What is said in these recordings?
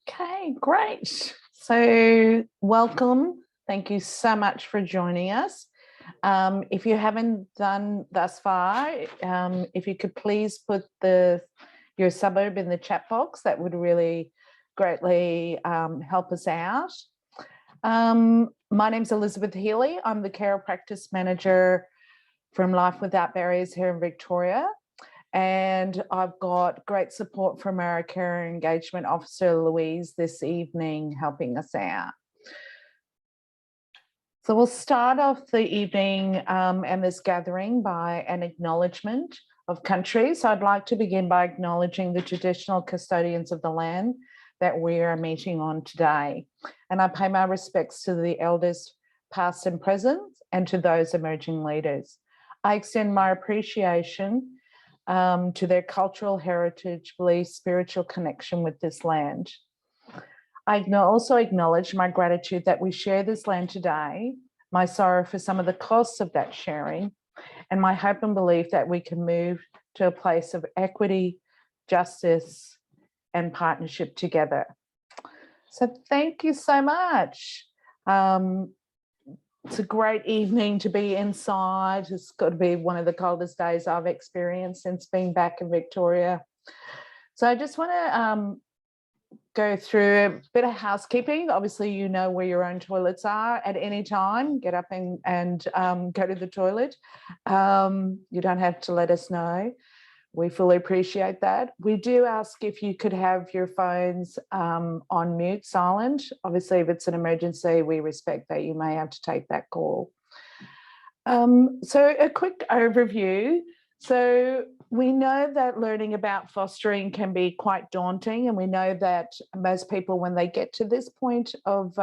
Okay, great. So welcome. Thank you so much for joining us. If you haven't done thus far, if you could please put your suburb in the chat box, that would really greatly help us out. My name's Elizabeth Healy. I'm the care practice manager from Life Without Barriers here in Victoria. And I've got great support from our care engagement officer, Louise, this evening, helping us out. So we'll start off the evening and this gathering by an acknowledgement of country. So I'd like to begin by acknowledging the traditional custodians of the land that we are meeting on today. And I pay my respects to the elders past and present and to those emerging leaders. I extend my appreciation to their cultural heritage, beliefs, spiritual connection with this land. I also acknowledge my gratitude that we share this land today, my sorrow for some of the costs of that sharing, and my hope and belief that we can move to a place of equity, justice, and partnership together. So thank you so much. It's a great evening to be inside. It's got to be one of the coldest days I've experienced since being back in Victoria. So I just want to go through a bit of housekeeping. Obviously, you know where your own toilets are at any time. Get up and go to the toilet. You don't have to let us know. We fully appreciate that. We do ask if you could have your phones on mute, silent. Obviously, if it's an emergency, we respect that. You may have to take that call. So a quick overview. So we know that learning about fostering can be quite daunting, and we know that most people, when they get to this point of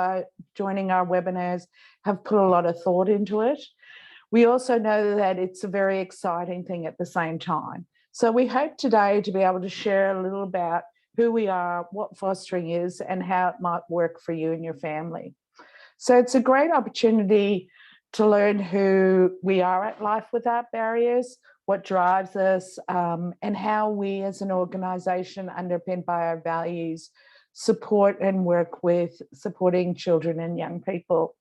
joining our webinars, have put a lot of thought into it. We also know that it's a very exciting thing at the same time. So we hope today to be able to share a little about who we are, what fostering is, and how it might work for you and your family. So it's a great opportunity to learn who we are at Life Without Barriers, what drives us, and how we as an organisation, underpinned by our values, support and work with supporting children and young people.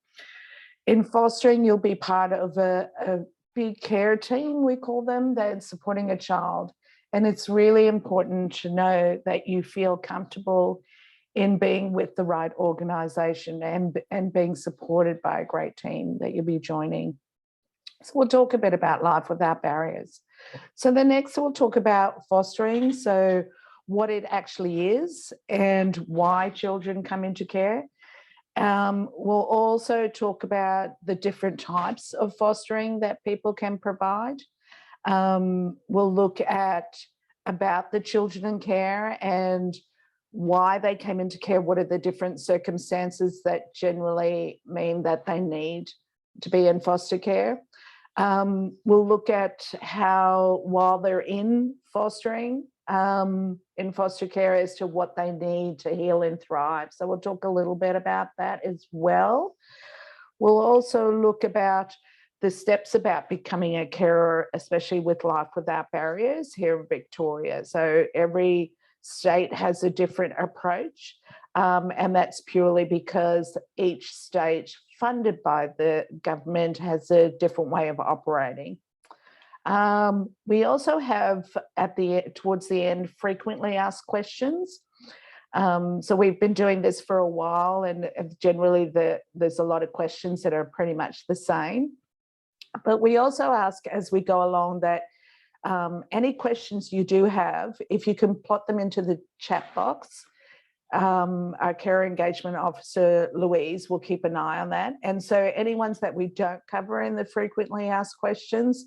In fostering, you'll be part of a big care team, we call them, that's supporting a child. And it's really important to know that you feel comfortable in being with the right organisation and being supported by a great team that you'll be joining. So we'll talk a bit about Life Without Barriers. So the next we'll talk about fostering, so what it actually is and why children come into care. We'll also talk about the different types of fostering that people can provide. We'll look at about the children in care and why they came into care, what are the different circumstances that generally mean that they need to be in foster care. We'll look at how, while they're in fostering, in foster care, as to what they need to heal and thrive. So we'll talk a little bit about that as well. We'll also look about the steps about becoming a carer, especially with Life Without Barriers here in Victoria. So every state has a different approach, and that's purely because each state funded by the government has a different way of operating. We also have towards the end frequently asked questions. So we've been doing this for a while, and generally there's a lot of questions that are pretty much the same. But we also ask as we go along that any questions you do have, if you can plot them into the chat box, our care engagement officer, Louise, will keep an eye on that. And so any ones that we don't cover in the frequently asked questions,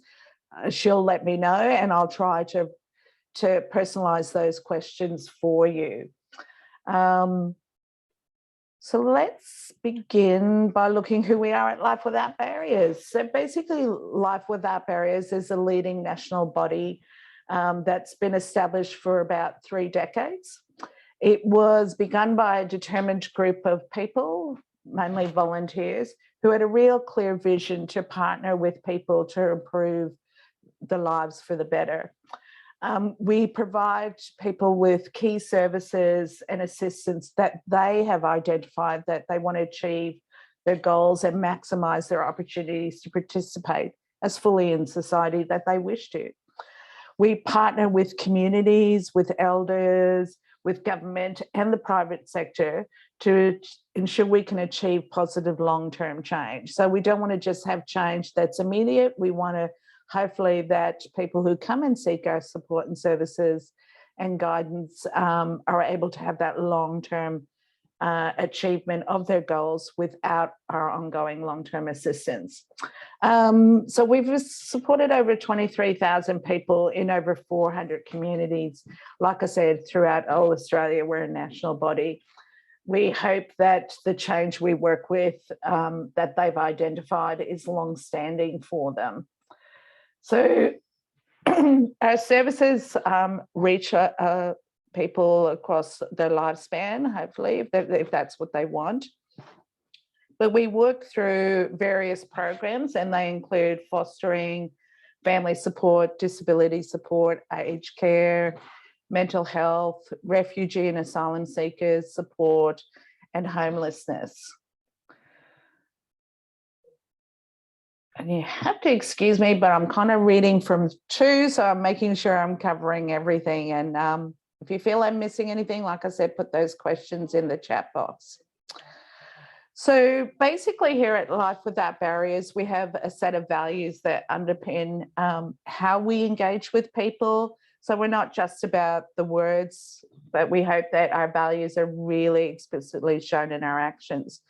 she'll let me know, and I'll try to personalize those questions for you. So let's begin by looking who we are at Life Without Barriers. So basically, Life Without Barriers is a leading national body that's been established for about 3 decades. It was begun by a determined group of people, mainly volunteers, who had a real clear vision to partner with people to improve the lives for the better. We provide people with key services and assistance that they have identified that they want to achieve their goals and maximise their opportunities to participate as fully in society that they wish to. We partner with communities, with elders, with government and the private sector to ensure we can achieve positive long-term change. So we don't want to just have change that's immediate. We want to hopefully that people who come and seek our support and services and guidance are able to have that long-term achievement of their goals without our ongoing long-term assistance. So we've supported over 23,000 people in over 400 communities. Like I said, throughout all Australia, we're a national body. We hope that the change we work with that they've identified is long-standing for them. So our services reach people across their lifespan, hopefully, if that's what they want. But we work through various programs, and they include fostering, family support, disability support, aged care, mental health, refugee and asylum seekers support, and homelessness. And you have to excuse me, but I'm kind of reading from two, so I'm making sure I'm covering everything. And if you feel I'm missing anything, like I said, put those questions in the chat box. So basically here at Life Without Barriers, we have a set of values that underpin how we engage with people. So we're not just about the words, but we hope that our values are really explicitly shown in our actions.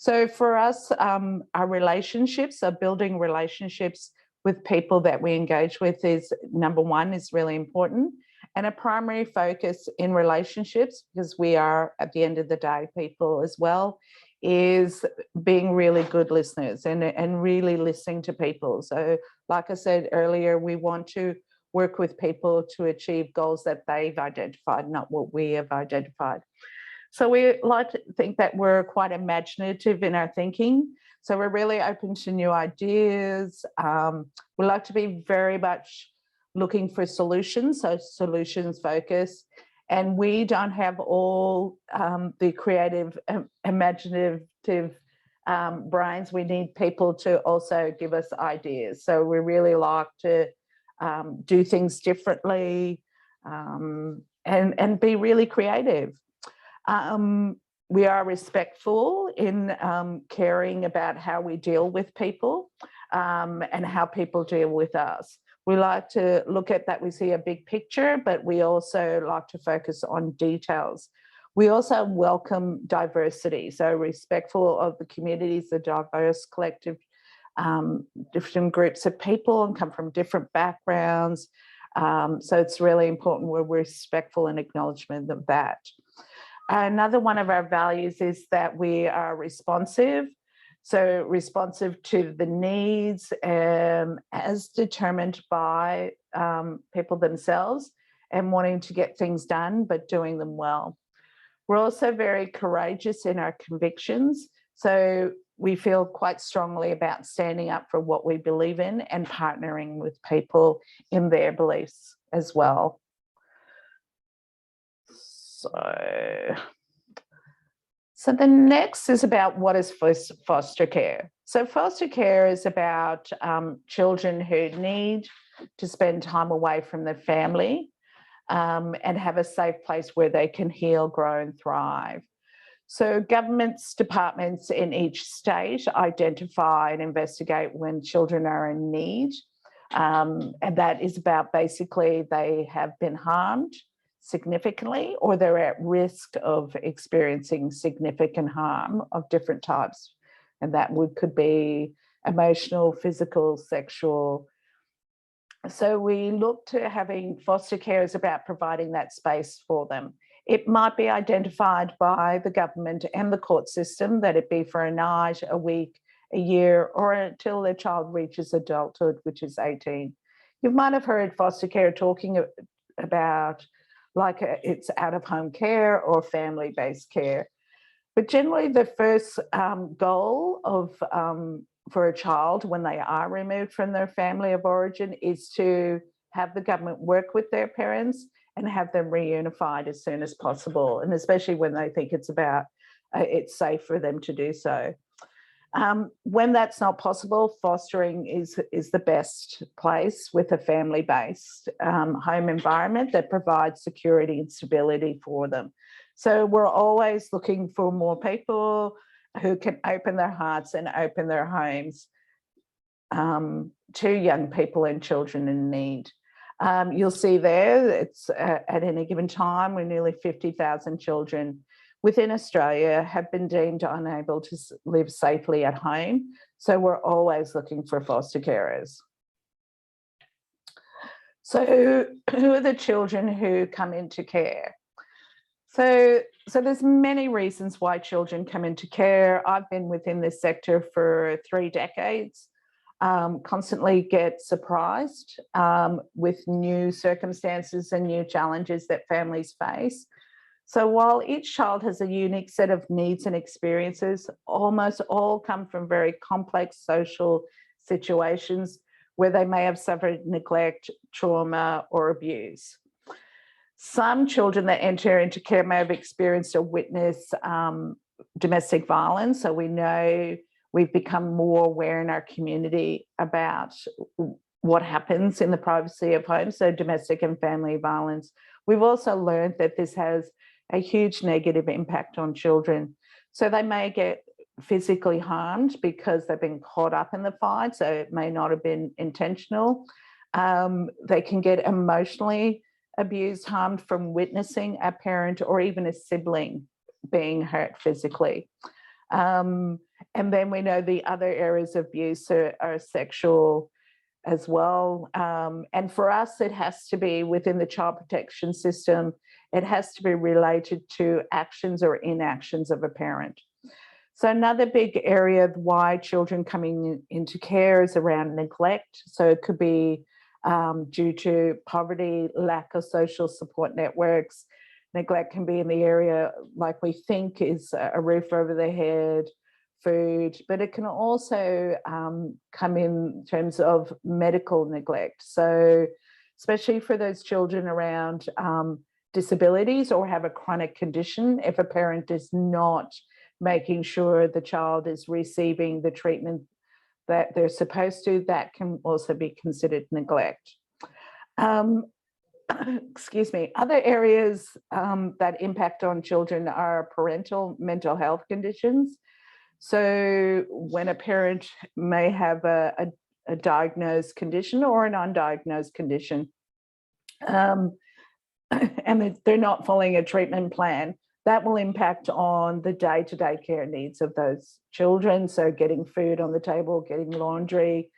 So for us, our relationships, so building relationships with people that we engage with is number one, is really important. And a primary focus in relationships, because we are at the end of the day people as well, is being really good listeners and really listening to people. So like I said earlier, we want to work with people to achieve goals that they've identified, not what we have identified. So we like to think that we're quite imaginative in our thinking. So we're really open to new ideas. We like to be very much looking for solutions, so solutions focus. And we don't have all the creative, imaginative brains. We need people to also give us ideas. So we really like to do things differently and be really creative. We are respectful in caring about how we deal with people and how people deal with us. We like to look at that, we see a big picture, but we also like to focus on details. We also welcome diversity, so respectful of the communities, the diverse collective, different groups of people and come from different backgrounds. So it's really important we're respectful and acknowledgement of that. Another one of our values is that we are responsive. So responsive to the needs as determined by people themselves and wanting to get things done, but doing them well. We're also very courageous in our convictions. So we feel quite strongly about standing up for what we believe in and partnering with people in their beliefs as well. So the next is about what is foster care. So foster care is about children who need to spend time away from their family and have a safe place where they can heal, grow and thrive. So governments, departments in each state identify and investigate when children are in need. And that is about basically they have been harmed significantly or they're at risk of experiencing significant harm of different types. And that could be emotional, physical, sexual. So we look to having foster care is about providing that space for them. It might be identified by the government and the court system that it be for a night, a week, a year, or until the child reaches adulthood, which is 18. You might have heard foster care talking about like it's out-of-home care or family-based care. But generally the first goal of for a child when they are removed from their family of origin is to have the government work with their parents and have them reunified as soon as possible, and especially when they think it's safe for them to do so. When that's not possible, fostering is the best place with a family-based home environment that provides security and stability for them. So we're always looking for more people who can open their hearts and open their homes to young people and children in need. You'll see there, it's at any given time, we're nearly 50,000 children within Australia have been deemed unable to live safely at home. So we're always looking for foster carers. So who are the children who come into care? So there's many reasons why children come into care. I've been within this sector for 3 decades, constantly get surprised with new circumstances and new challenges that families face. So while each child has a unique set of needs and experiences, almost all come from very complex social situations where they may have suffered neglect, trauma, or abuse. Some children that enter into care may have experienced or witnessed domestic violence. So we know we've become more aware in our community about what happens in the privacy of home, so domestic and family violence. We've also learned that this has a huge negative impact on children. So they may get physically harmed because they've been caught up in the fight, so it may not have been intentional. They can get emotionally abused, harmed from witnessing a parent or even a sibling being hurt physically. And then we know the other areas of abuse are sexual as well. And for us, it has to be within the child protection system. It has to be related to actions or inactions of a parent. So another big area of why children coming into care is around neglect. So it could be due to poverty, lack of social support networks. Neglect can be in the area like we think is a roof over their head, food, but it can also come in terms of medical neglect. So especially for those children around disabilities or have a chronic condition, if a parent is not making sure the child is receiving the treatment that they're supposed to, that can also be considered neglect. Excuse me. Other areas that impact on children are parental mental health conditions. So when a parent may have a diagnosed condition or an undiagnosed condition, and they're not following a treatment plan, that will impact on the day-to-day care needs of those children. So getting food on the table, getting laundry,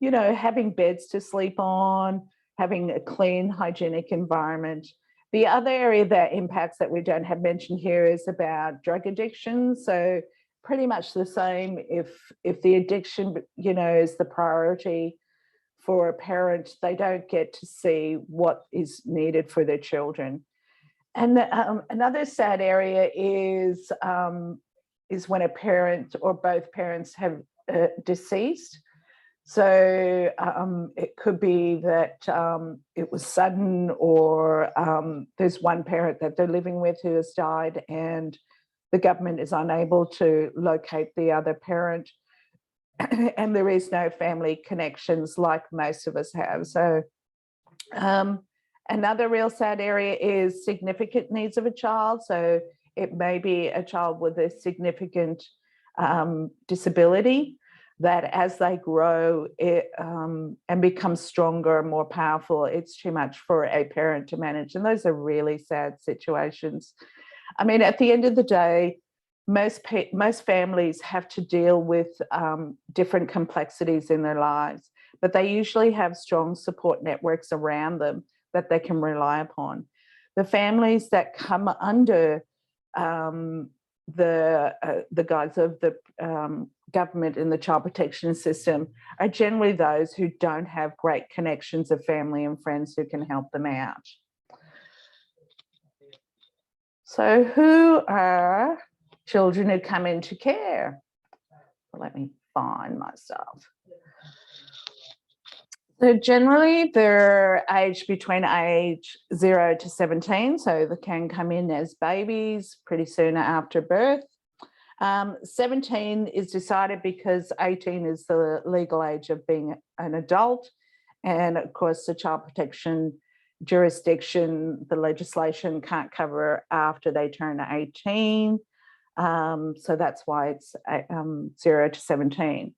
having beds to sleep on, having a clean, hygienic environment. The other area that impacts that we don't have mentioned here is about drug addiction. So pretty much the same if the addiction, is the priority for a parent, they don't get to see what is needed for their children. And another sad area is when a parent or both parents have deceased. So it could be that it was sudden, or there's one parent that they're living with who has died and the government is unable to locate the other parent, and there is no family connections like most of us have. So another real sad area is significant needs of a child. So it may be a child with a significant disability that as they grow and become stronger, more powerful, it's too much for a parent to manage. And those are really sad situations. I mean, at the end of the day, most families have to deal with different complexities in their lives, but they usually have strong support networks around them that they can rely upon. The families that come under the guise of the government in the child protection system are generally those who don't have great connections of family and friends who can help them out. So who are children who come into care? Let me find myself. So generally they're aged between age 0 to 17, so they can come in as babies pretty soon after birth. 17 is decided because 18 is the legal age of being an adult. And of course, the child protection jurisdiction, the legislation can't cover after they turn 18. So that's why it's 0 to 17.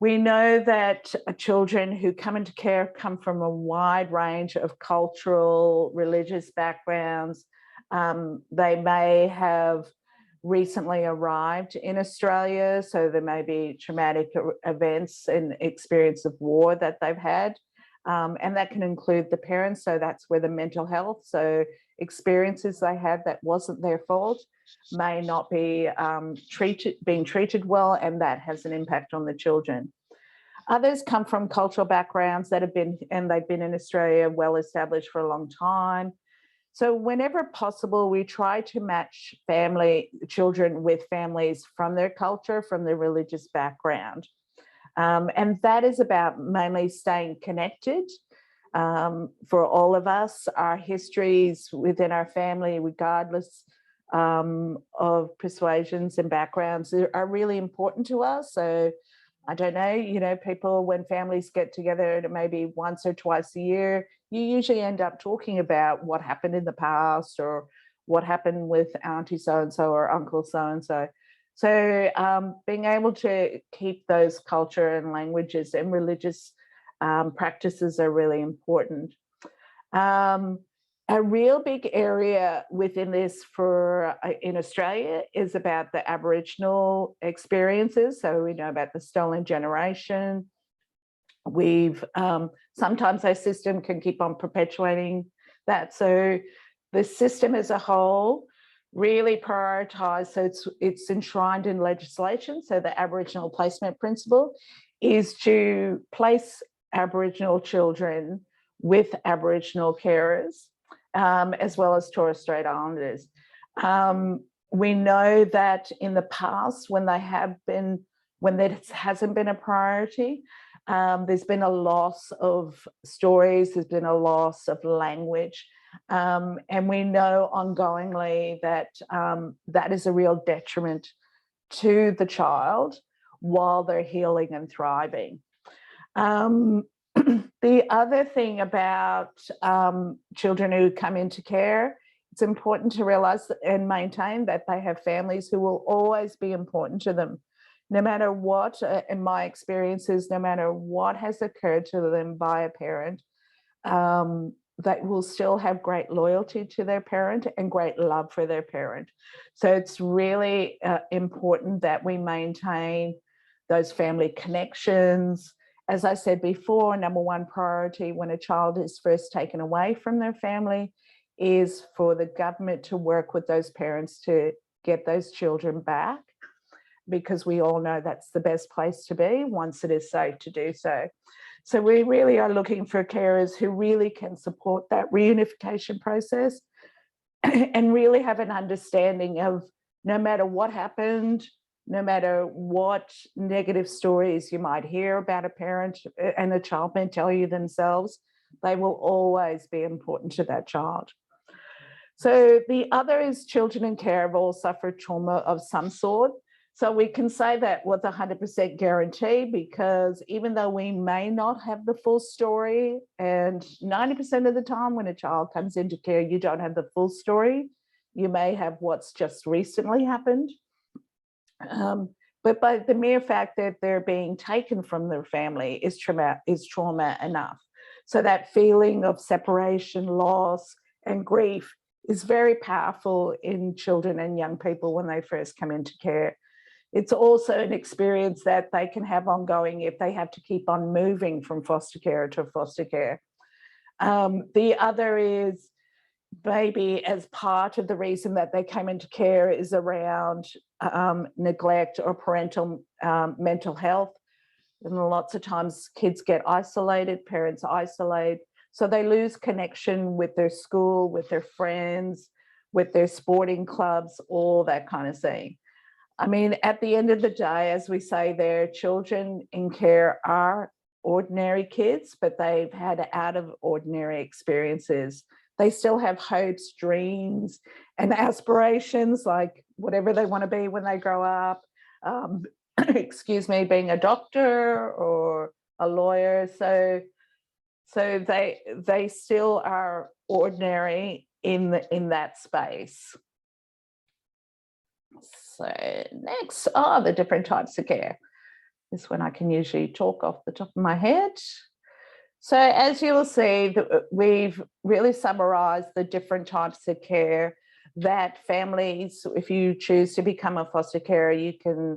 We know that children who come into care come from a wide range of cultural, religious backgrounds. They may have recently arrived in Australia, so there may be traumatic events and experience of war that they've had. And that can include the parents, so that's where the mental health, so experiences they had that wasn't their fault may not be being treated well, and that has an impact on the children. Others come from cultural backgrounds that have been, and they've been in Australia well established for a long time. So whenever possible, we try to match children with families from their culture, from their religious background. And that is about mainly staying connected. For all of us, our histories within our family, regardless of persuasions and backgrounds, are really important to us. So I don't know, people, when families get together maybe once or twice a year, you usually end up talking about what happened in the past or what happened with auntie so-and-so or uncle so-and-so. So being able to keep those culture and languages and religious practices are really important. A real big area within this in Australia is about the Aboriginal experiences. So we know about the stolen generation. Sometimes our system can keep on perpetuating that. So the system as a whole really prioritised, so it's enshrined in legislation. So the Aboriginal placement principle is to place Aboriginal children with Aboriginal carers, as well as Torres Strait Islanders. We know that in the past, when this hasn't been a priority, there's been a loss of stories, there's been a loss of language, and we know ongoingly that that is a real detriment to the child while they're healing and thriving. The other thing about children who come into care, it's important to realise and maintain that they have families who will always be important to them. No matter what, in my experiences, no matter what has occurred to them by a parent, they will still have great loyalty to their parent and great love for their parent. So it's really important that we maintain those family connections. As I said before, number one priority when a child is first taken away from their family is for the government to work with those parents to get those children back, because we all know that's the best place to be once it is safe to do so. So we really are looking for carers who really can support that reunification process and really have an understanding of no matter what happened, no matter what negative stories you might hear about a parent and the child may tell you themselves, they will always be important to that child. So the other is children in care have all suffered trauma of some sort. So we can say that with 100% guarantee, because even though we may not have the full story, and 90% of the time when a child comes into care, you don't have the full story. You may have what's just recently happened. But by the mere fact that they're being taken from their family is trauma enough. So that feeling of separation, loss, and grief is very powerful in children and young people when they first come into care. It's also an experience that they can have ongoing if they have to keep on moving from foster care to foster care. The other is maybe as part of the reason that they came into care is around neglect or parental mental health. And lots of times kids get isolated, parents isolate, so they lose connection with their school, with their friends, with their sporting clubs, all that kind of thing. I mean, at the end of the day, as we say there, children in care are ordinary kids, but they've had out of ordinary experiences. They still have hopes, dreams, and aspirations, like whatever they want to be when they grow up. Excuse me, being a doctor or a lawyer. So they still are ordinary in that space. So next are the different types of care. This one I can usually talk off the top of my head. So as you will see, we've really summarized the different types of care that families, if you choose to become a foster carer, you can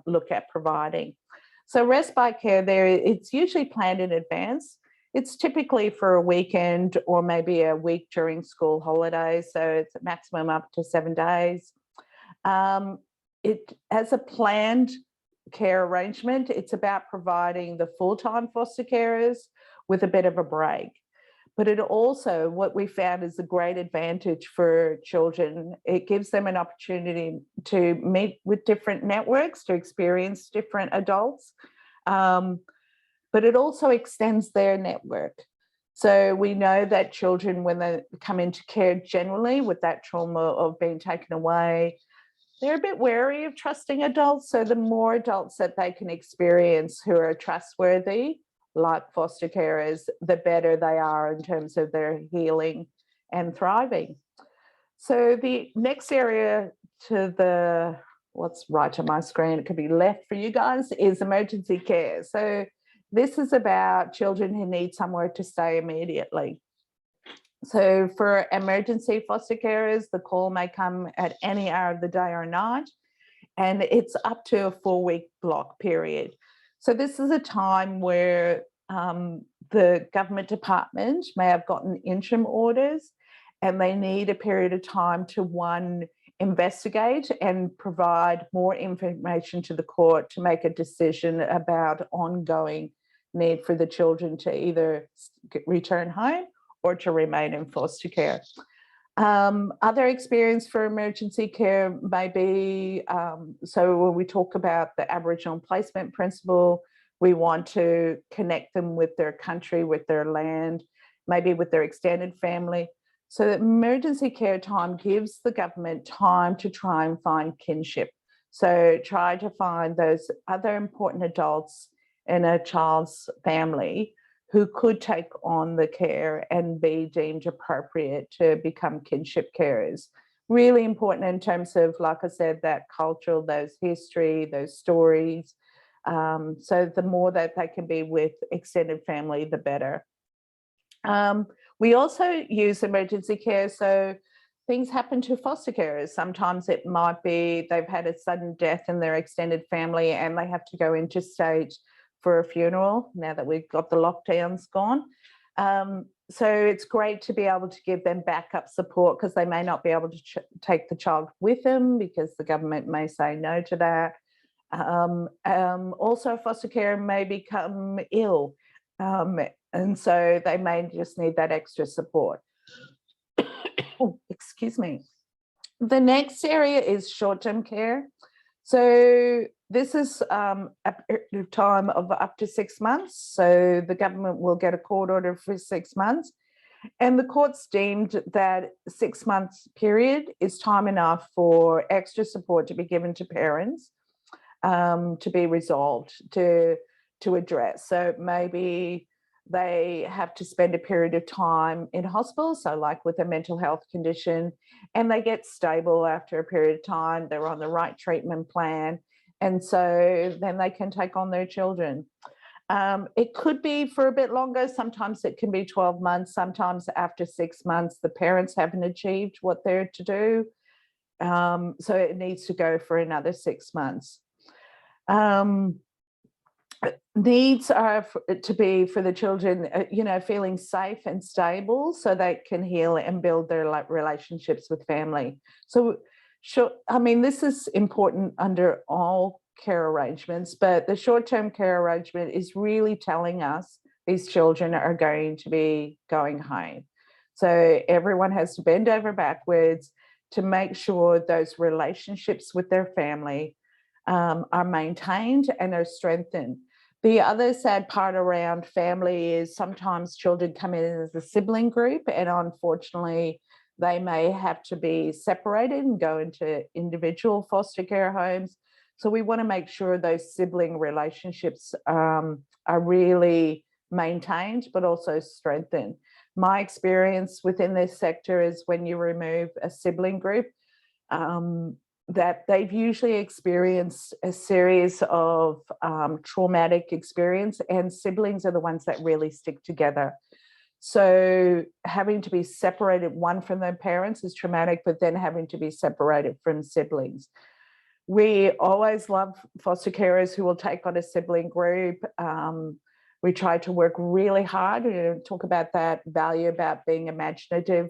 look at providing. So respite care it's usually planned in advance. It's typically for a weekend or maybe a week during school holidays. So it's a maximum up to 7 days. It has a planned care arrangement. It's about providing the full-time foster carers with a bit of a break. But it also, what we found is a great advantage for children. It gives them an opportunity to meet with different networks, to experience different adults, but it also extends their network. So we know that children, when they come into care generally with that trauma of being taken away, they're a bit wary of trusting adults. So the more adults that they can experience who are trustworthy, like foster carers, the better they are in terms of their healing and thriving. So the next area to the, what's right on my screen, it could be left for you guys, is emergency care. So this is about children who need somewhere to stay immediately. So for emergency foster carers, the call may come at any hour of the day or night, and it's up to a 4-week block period. So this is a time where the government department may have gotten interim orders, and they need a period of time to, one, investigate and provide more information to the court to make a decision about ongoing need for the children to either return home or to remain in foster care. Other experience for emergency care may be, so when we talk about the Aboriginal placement principle, we want to connect them with their country, with their land, maybe with their extended family. So that emergency care time gives the government time to try and find kinship. So try to find those other important adults in a child's family who could take on the care and be deemed appropriate to become kinship carers. Really important in terms of, like I said, that cultural, those history, those stories. So the more that they can be with extended family, the better. We also use emergency care. So things happen to foster carers. Sometimes it might be they've had a sudden death in their extended family and they have to go interstate for a funeral now that we've got the lockdowns gone. So it's great to be able to give them backup support, because they may not be able to take the child with them because the government may say no to that. Also, foster care may become ill, and so they may just need that extra support. Oh, excuse me. The next area is short-term care. So this is a period of time of up to 6 months. So the government will get a court order for 6 months. And the court's deemed that 6 months period is time enough for extra support to be given to parents, to be resolved, to address. So maybe they have to spend a period of time in hospital, so like with a mental health condition, and they get stable after a period of time, they're on the right treatment plan, and so then they can take on their children. It could be for a bit longer. Sometimes it can be 12 months. Sometimes after 6 months, the parents haven't achieved what they're to do. So it needs to go for another 6 months. Needs are to be for the children, feeling safe and stable so they can heal and build their relationships with family. So, sure, I mean, this is important under all care arrangements, but the short-term care arrangement is really telling us these children are going to be going home. So everyone has to bend over backwards to make sure those relationships with their family are maintained and are strengthened. The other sad part around family is sometimes children come in as a sibling group, and unfortunately they may have to be separated and go into individual foster care homes. So we want to make sure those sibling relationships are really maintained, but also strengthened. My experience within this sector is when you remove a sibling group, that they've usually experienced a series of traumatic experience, and siblings are the ones that really stick together. So having to be separated, one from their parents, is traumatic, but then having to be separated from siblings. We always love foster carers who will take on a sibling group. We try to work really hard, talk about that value about being imaginative,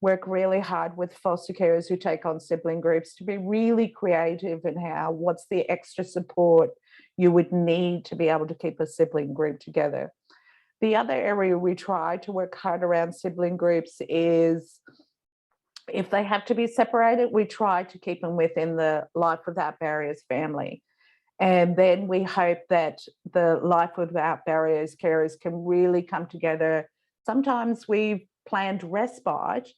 work really hard with foster carers who take on sibling groups to be really creative in what's the extra support you would need to be able to keep a sibling group together. The other area we try to work hard around sibling groups is if they have to be separated, we try to keep them within the Life Without Barriers family. And then we hope that the Life Without Barriers carers can really come together. Sometimes we've planned respite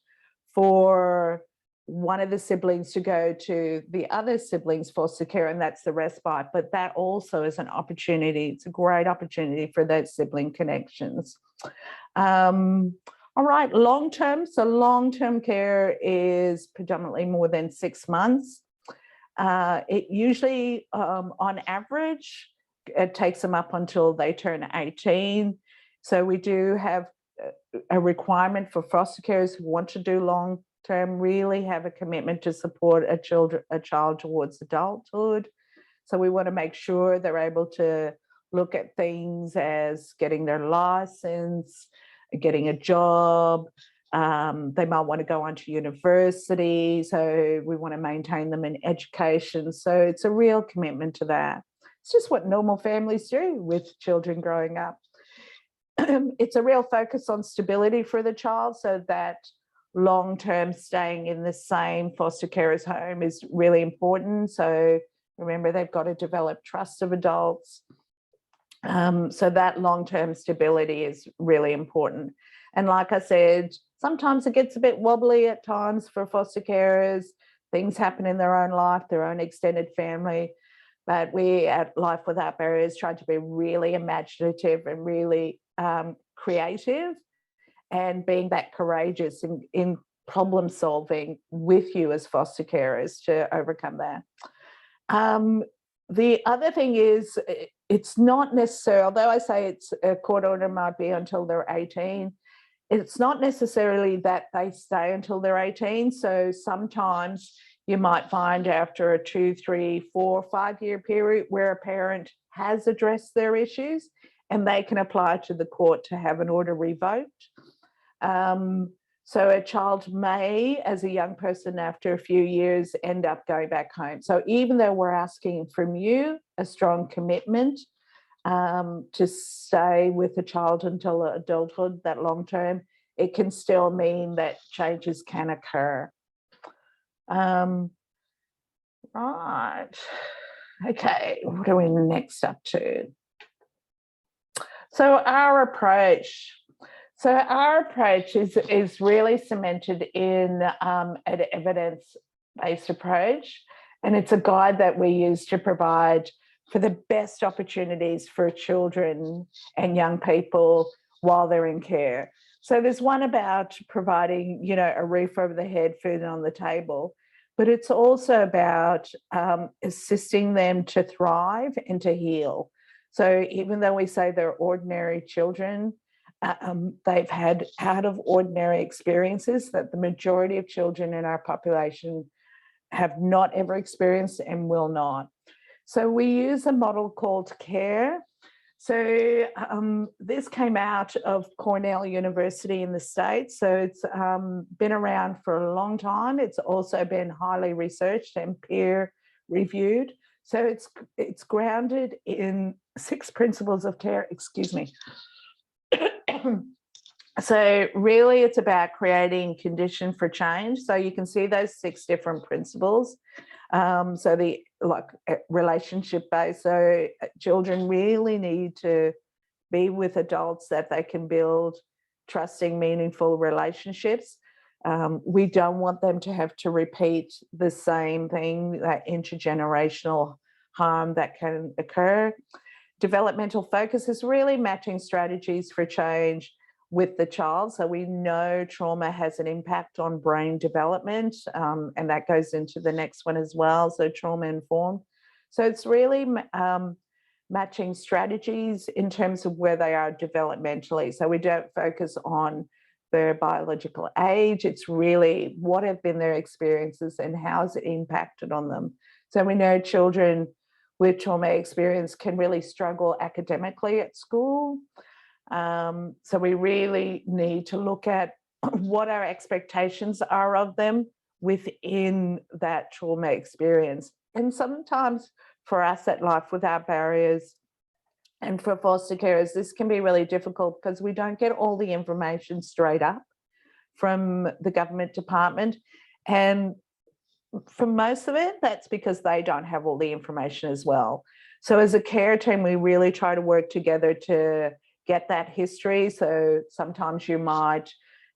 for one of the siblings to go to the other sibling's foster care, and that's the respite. But that also is an opportunity. It's a great opportunity for those sibling connections. All right, long-term. So long-term care is predominantly more than 6 months. It usually, on average, it takes them up until they turn 18. So we do have a requirement for foster carers who want to do long-term, really have a commitment to support a child towards adulthood. So we want to make sure they're able to look at things as getting their license, getting a job. They might want to go on to university. So we want to maintain them in education. So it's a real commitment to that. It's just what normal families do with children growing up. It's a real focus on stability for the child, so that long-term staying in the same foster carer's home is really important. So remember, they've got to develop trust of adults. So that long-term stability is really important. And like I said, sometimes it gets a bit wobbly at times for foster carers. Things happen in their own life, their own extended family. But we at Life Without Barriers try to be really imaginative and really creative, and being that courageous in problem solving with you as foster carers to overcome that. The other thing is, it's not necessarily, although I say it's a court order might be until they're 18, it's not necessarily that they stay until they're 18. So sometimes you might find after a 2, 3, 4, 5-year period where a parent has addressed their issues and they can apply to the court to have an order revoked. So a child may, as a young person, after a few years, end up going back home. So even though we're asking from you a strong commitment to stay with the child until adulthood, that long term, it can still mean that changes can occur. Right. Okay, what are we next up to? So our approach. So our approach is really cemented in an evidence-based approach, and it's a guide that we use to provide for the best opportunities for children and young people while they're in care. So there's one about providing, a roof over the head, food on the table, but it's also about assisting them to thrive and to heal. So even though we say they're ordinary children, they've had out of ordinary experiences that the majority of children in our population have not ever experienced and will not. So we use a model called CARE. So this came out of Cornell University in the States. So it's been around for a long time. It's also been highly researched and peer reviewed. So it's grounded in 6 principles of care, excuse me. So really it's about creating condition for change. So you can see those 6 different principles. So the relationship based. So children really need to be with adults that they can build trusting, meaningful relationships. We don't want them to have to repeat the same thing, that intergenerational harm that can occur. Developmental focus is really matching strategies for change with the child. So we know trauma has an impact on brain development, and that goes into the next one as well. So trauma informed. So it's really matching strategies in terms of where they are developmentally. So we don't focus on their biological age. It's really what have been their experiences and how has it impacted on them. So we know children with trauma experience can really struggle academically at school. So we really need to look at what our expectations are of them within that trauma experience. And sometimes for us at Life Without Barriers and for foster carers, this can be really difficult because we don't get all the information straight up from the government department. And for most of it, that's because they don't have all the information as well. So as a care team, we really try to work together to get that history. So sometimes you might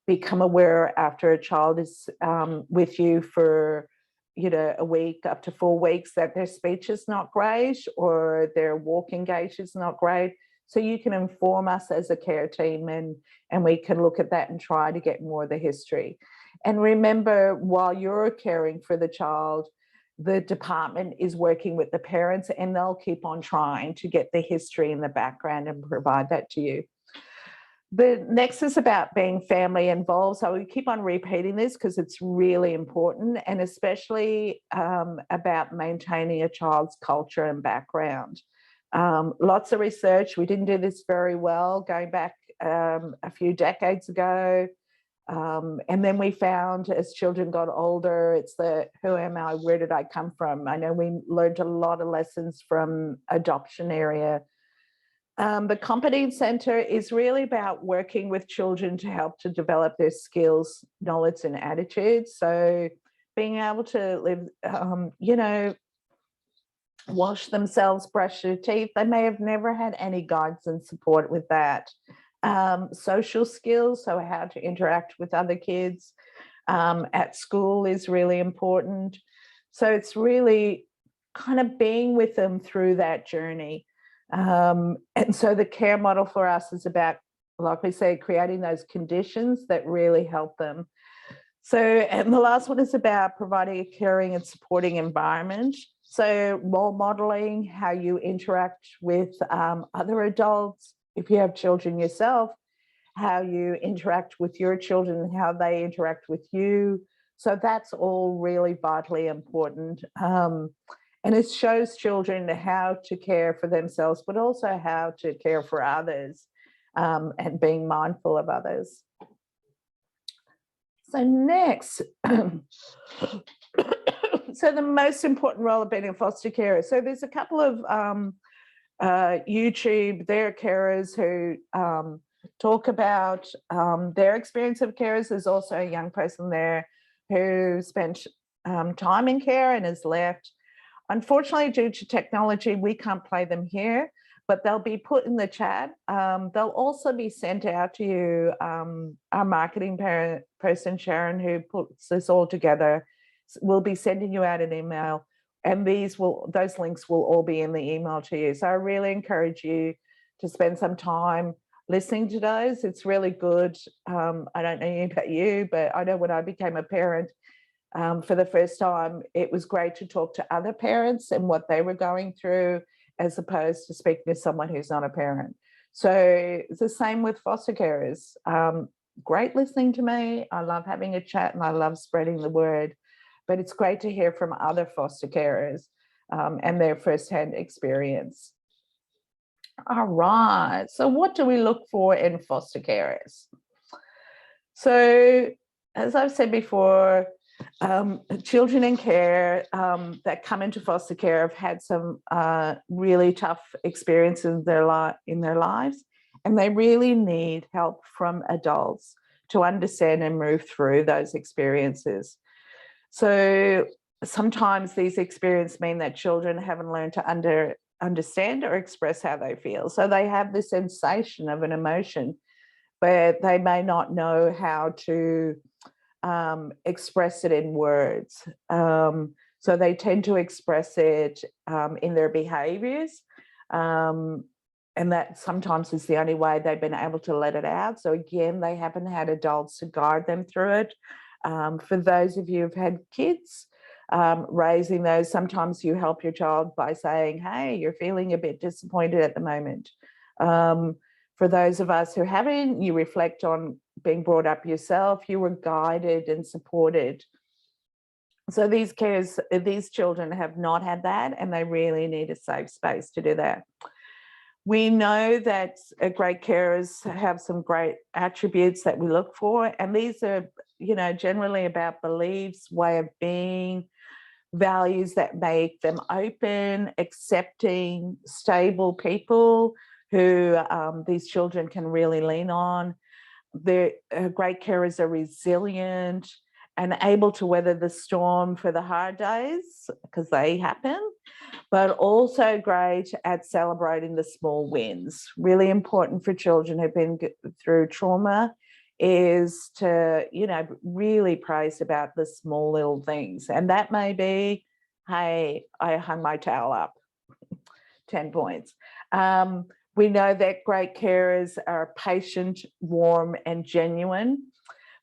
become aware after a child is with you for, you know, a week up to 4 weeks that their speech is not great or their walking gait is not great. So you can inform us as a care team and we can look at that and try to get more of the history. And remember, while you're caring for the child, the department is working with the parents and they'll keep on trying to get the history in the background and provide that to you. The next is about being family involved. So we keep on repeating this because it's really important, and especially about maintaining a child's culture and background. Lots of research. We didn't do this very well going back a few decades ago. And then we found as children got older, it's the who am I, where did I come from? I know we learned a lot of lessons from adoption area. The Competence Centre is really about working with children to help to develop their skills, knowledge and attitudes. So being able to live, you know, wash themselves, brush their teeth. They may have never had any guidance and support with that. Social skills, so how to interact with other kids at school is really important. So it's really kind of being with them through that journey. And so the care model for us is about, like we say, creating those conditions that really help them. So, and the last one is about providing a caring and supporting environment. So role modeling, how you interact with other adults. If you have children yourself, how you interact with your children and how they interact with you. So that's all really vitally important. And it shows children how to care for themselves, but also how to care for others and being mindful of others. So next, so the most important role of being a foster carer. So there's a couple of YouTube, their carers who talk about their experience of carers. There's also a young person there who spent time in care and has left. Unfortunately, due to technology, we can't play them here, but they'll be put in the chat. They'll also be sent out to you. Our marketing person, Sharon, who puts this all together, will be sending you out an email, and those links will all be in the email to you. So I really encourage you to spend some time listening to those. It's really good. I don't know about you, but I know when I became a parent, for the first time, it was great to talk to other parents and what they were going through, as opposed to speaking to someone who's not a parent. So it's the same with foster carers. Great listening to me. I love having a chat and I love spreading the word, but it's great to hear from other foster carers and their firsthand experience. All right, so what do we look for in foster carers? So as I've said before, children in care that come into foster care have had some really tough experiences in their lives, and they really need help from adults to understand and move through those experiences. So sometimes these experiences mean that children haven't learned to understand or express how they feel. So they have this sensation of an emotion, but they may not know how to express it in words. So they tend to express it in their behaviors. And that sometimes is the only way they've been able to let it out. So again, they haven't had adults to guide them through it. For those of you who've had kids, raising those, sometimes you help your child by saying, hey, you're feeling a bit disappointed at the moment. For those of us who haven't, you reflect on being brought up yourself, you were guided and supported. So these children have not had that, and they really need a safe space to do that. We know that great carers have some great attributes that we look for, and these are, generally about beliefs, way of being, values that make them open, accepting, stable people who these children can really lean on. The great carers are resilient and able to weather the storm for the hard days, because they happen, but also great at celebrating the small wins. Really important for children who've been through trauma is to, really praise about the small little things. And that may be, hey, I hung my towel up, 10 points. We know that great carers are patient, warm, and genuine.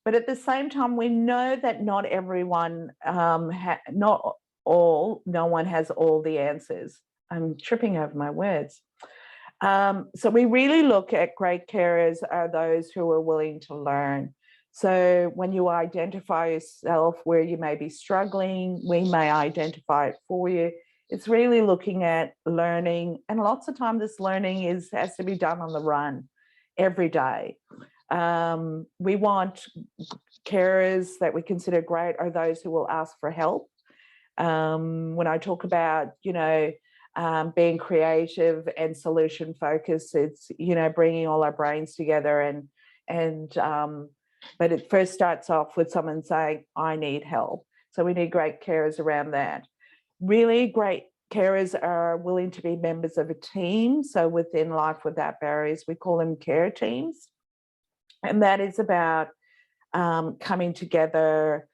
But at the same time, we know that not everyone, no one has all the answers. I'm tripping over my words. So we really look at great carers are those who are willing to learn. So when you identify yourself where you may be struggling, we may identify it for you. It's really looking at learning. And lots of time this learning has to be done on the run every day. We want carers that we consider great are those who will ask for help. When I talk about, being creative and solution focused, it's, bringing all our brains together but it first starts off with someone saying, I need help. So we need great carers around that. Really great carers are willing to be members of a team. So within Life Without Barriers, we call them care teams. And that is about coming together.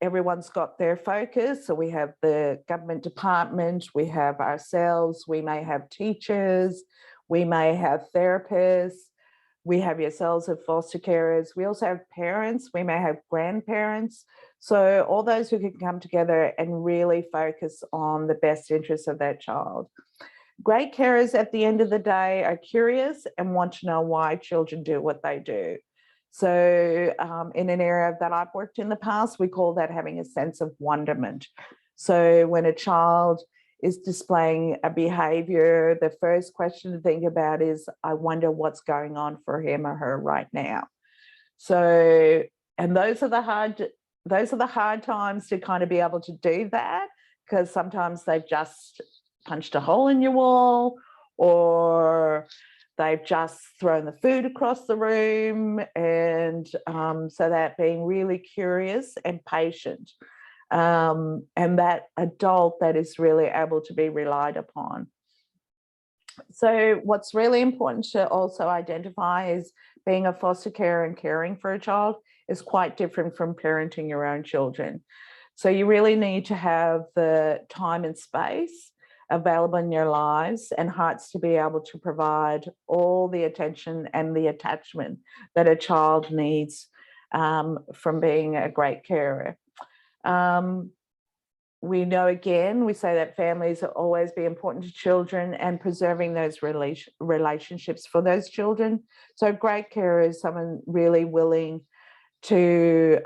Everyone's got their focus. So we have the government department, we have ourselves, we may have teachers, we may have therapists, we have yourselves as foster carers. We also have parents, we may have grandparents. So all those who can come together and really focus on the best interests of that child. Great carers at the end of the day are curious and want to know why children do what they do. So in an area that I've worked in the past, we call that having a sense of wonderment. So when a child is displaying a behavior, the first question to think about is, I wonder what's going on for him or her right now. So, and those are the hard times to kind of be able to do that, because sometimes they've just punched a hole in your wall, or they've just thrown the food across the room. And so that being really curious and patient, and that adult that is really able to be relied upon. So what's really important to also identify is being a foster carer and caring for a child is quite different from parenting your own children. So you really need to have the time and space available in your lives and hearts to be able to provide all the attention and the attachment that a child needs from being a great carer. We know, again, we say that families will always be important to children and preserving those relationships for those children. So great carer is someone really willing to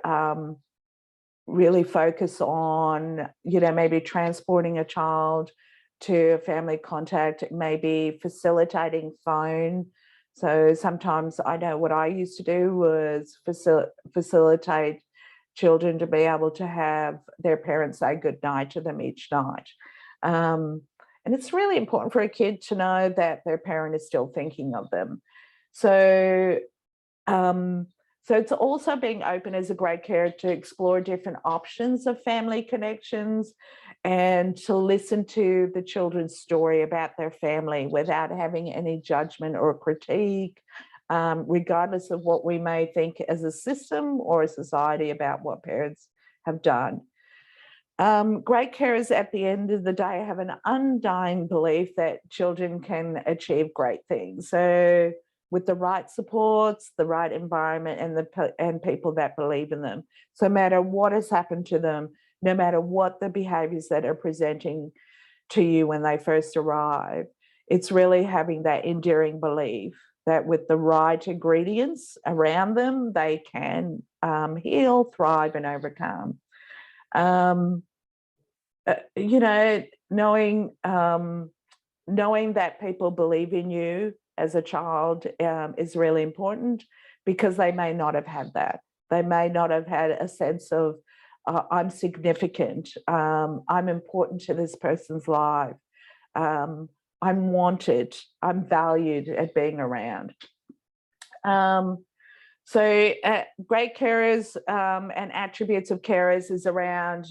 really focus on, maybe transporting a child to a family contact, maybe facilitating phone. So sometimes I know what I used to do was facilitate children to be able to have their parents say goodnight to them each night. And it's really important for a kid to know that their parent is still thinking of them. So, so it's also being open as a great carer to explore different options of family connections and to listen to the children's story about their family without having any judgment or critique, regardless of what we may think as a system or a society about what parents have done. Great carers at the end of the day have an undying belief that children can achieve great things. So with the right supports, the right environment, and people that believe in them. So no matter what has happened to them, no matter what the behaviors that are presenting to you when they first arrive, it's really having that enduring belief that with the right ingredients around them, they can heal, thrive, and overcome. You know, knowing that people believe in you as a child is really important, because they may not have had that. They may not have had a sense of I'm significant, I'm important to this person's life, I'm wanted, I'm valued at being around. So great carers and attributes of carers is around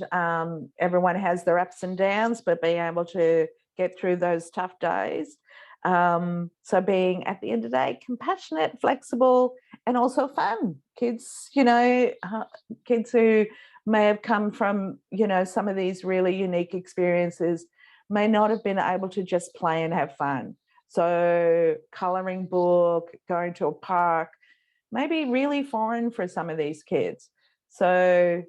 everyone has their ups and downs, but being able to get through those tough days. So being, at the end of the day, compassionate, flexible, and also fun. Kids, you know, kids who may have come from, you know, some of these really unique experiences may not have been able to just play and have fun. So colouring book, going to a park, maybe really foreign for some of these kids. So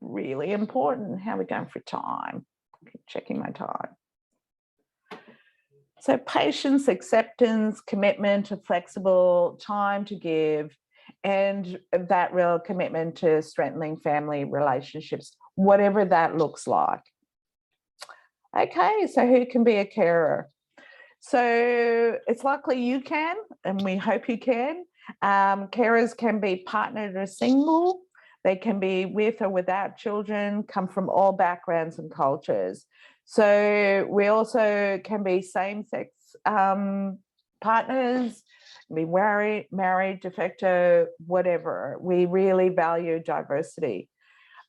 really important. How are we going for time? Keep checking my time. So patience, acceptance, commitment, a flexible time to give, and that real commitment to strengthening family relationships, whatever that looks like. Okay, so who can be a carer? So it's likely you can, and we hope you can. Carers can be partnered or single. They can be with or without children, come from all backgrounds and cultures. So we also can be same-sex partners, be married, de facto, whatever. We really value diversity.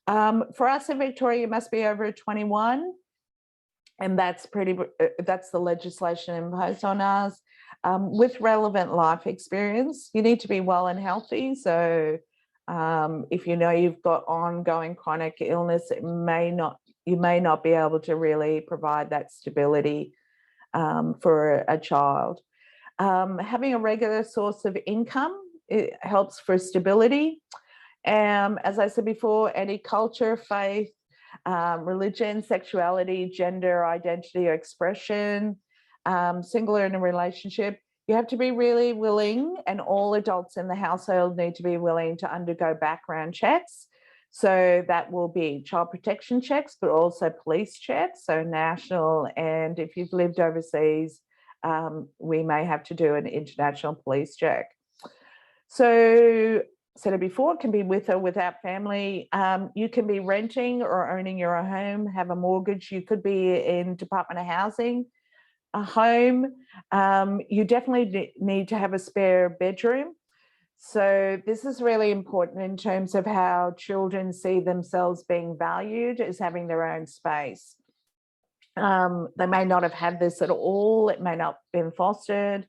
For us in Victoria, you must be over 21. And that's the legislation imposed on us. With relevant life experience, you need to be well and healthy. So if you know you've got ongoing chronic illness, you may not be able to really provide that stability for a child. Having a regular source of income, it helps for stability. As I said before, any culture, faith, religion, sexuality, gender, identity, or expression, single or in a relationship, you have to be really willing, and all adults in the household need to be willing to undergo background checks. So that will be child protection checks, but also police checks, so national, and if you've lived overseas, we may have to do an international police check. So said it before, it can be with or without family. You can be renting or owning your own home, have a mortgage. You could be in Department of Housing, a home. You definitely need to have a spare bedroom. So this is really important in terms of how children see themselves being valued as having their own space. They may not have had this at all. It may not have been fostered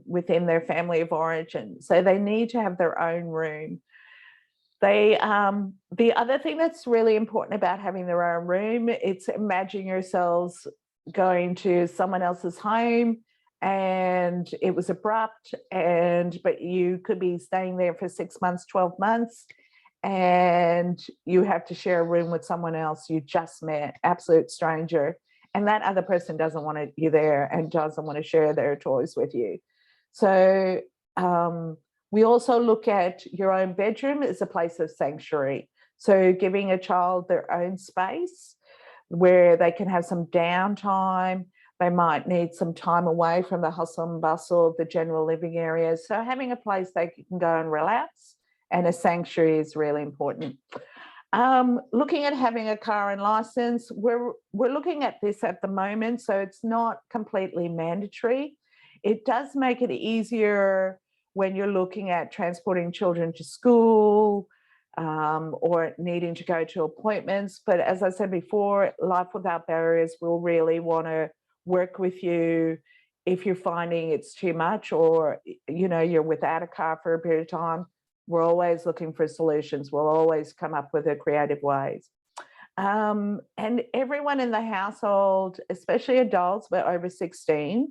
within their family of origin. So they need to have their own room. The other thing that's really important about having their own room, it's imagine yourselves going to someone else's home and it was abrupt, but you could be staying there for 6 months, 12 months, and you have to share a room with someone else you just met, absolute stranger, and that other person doesn't want you there and doesn't want to share their toys with you. So we also look at your own bedroom as a place of sanctuary. So giving a child their own space where they can have some downtime. They might need some time away from the hustle and bustle of the general living areas. So having a place they can go and relax, and a sanctuary is really important. Looking at having a car and license, we're looking at this at the moment, so it's not completely mandatory. it does make it easier when you're looking at transporting children to school, or needing to go to appointments. But as I said before, Life Without Barriers will really want to work with you if you're finding it's too much, or you're without a car for a period of time. We're always looking for solutions. We'll always come up with creative ways. And everyone in the household, especially adults, but over 16,